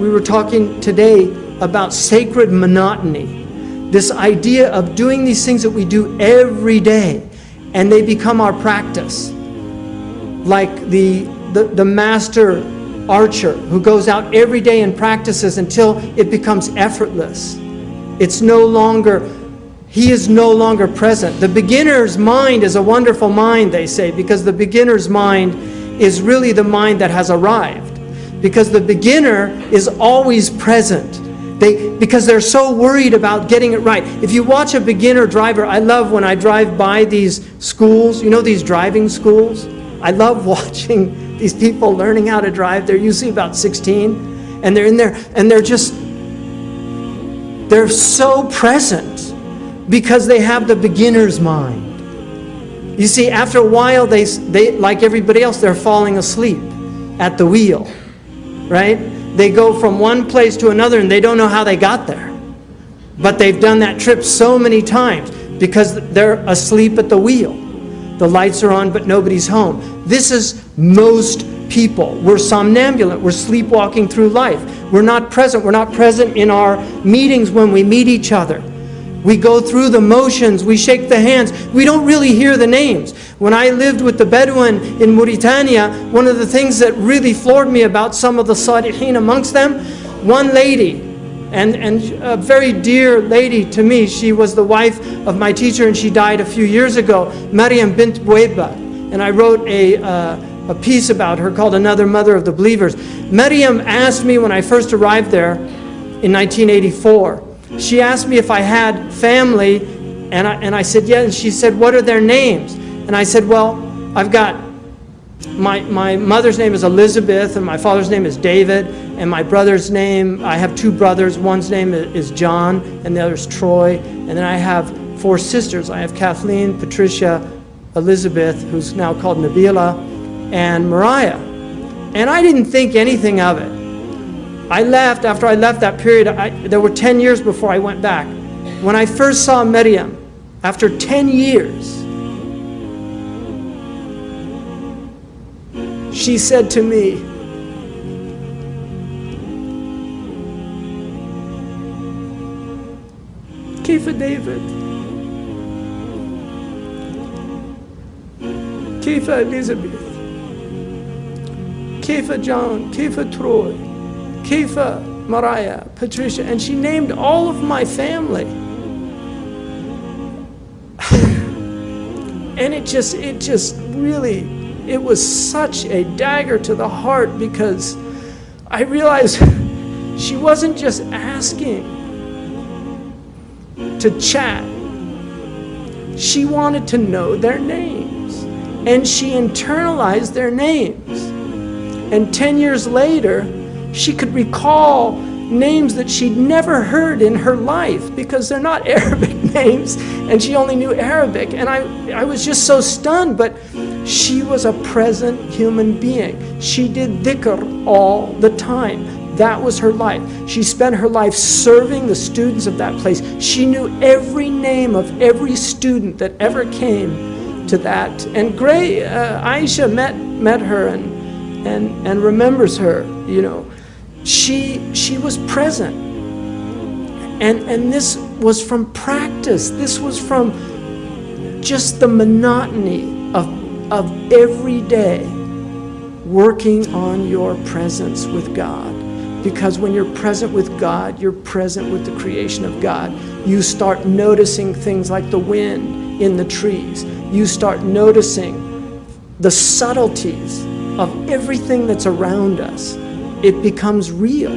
we were talking today about sacred monotony. This idea of doing these things that we do every day, and they become our practice. Like the master archer who goes out every day and practices until it becomes effortless. It's no longer, he is no longer present. The beginner's mind is a wonderful mind, they say, because the beginner's mind is really the mind that has arrived. Because the beginner is always present. Because they're so worried about getting it right. If you watch a beginner driver, I love when I drive by these schools, you know, these driving schools. I love watching these people learning how to drive. They're usually about 16, and they're in there, and they're so present because they have the beginner's mind. You see, after a while, they like everybody else, they're falling asleep at the wheel, right? They go from one place to another and they don't know how they got there. But they've done that trip so many times because they're asleep at the wheel. The lights are on, but nobody's home. This is most people. We're somnambulent. We're sleepwalking through life. We're not present. We're not present in our meetings when we meet each other. We go through the motions. We shake the hands. We don't really hear the names. When I lived with the Bedouin in Mauritania, one of the things that really floored me about some of the Salihin amongst them, one lady, and a very dear lady to me, she was the wife of my teacher and she died a few years ago, Maryam bint Boueba. And I wrote a piece about her called Another Mother of the Believers. Maryam asked me when I first arrived there in 1984, she asked me if I had family, and I said, yeah, and she said, what are their names? And I said, well, I've got, my mother's name is Elizabeth, and my father's name is David, and my brother's name, I have two brothers, one's name is John, and the other's Troy, and then I have 4 sisters. I have Kathleen, Patricia, Elizabeth, who's now called Nabila, and Mariah. And I didn't think anything of it. I left, after I left that period, there were 10 years before I went back. When I first saw Maryam, after 10 years, she said to me, كيف ديفيد؟ كيف إليزابيث؟ كيف جون؟ كيف تروي؟ كيف Mariah, Patricia, and she named all of my family. And it just really, it was such a dagger to the heart because I realized she wasn't just asking to chat. She wanted to know their names, and she internalized their names. And 10 years later, she could recall names that she'd never heard in her life because they're not Arabic names, and she only knew Arabic. And I was just so stunned, but she was a present human being. She did dhikr all the time. That was her life. She spent her life serving the students of that place. She knew every name of every student that ever came to that. And Aisha met her and remembers her, you know. She was present, and this was from practice. This was from just the monotony of every day working on your presence with God. Because when you're present with God, you're present with the creation of God. You start noticing things like the wind in the trees. You start noticing the subtleties of everything that's around us. It becomes real.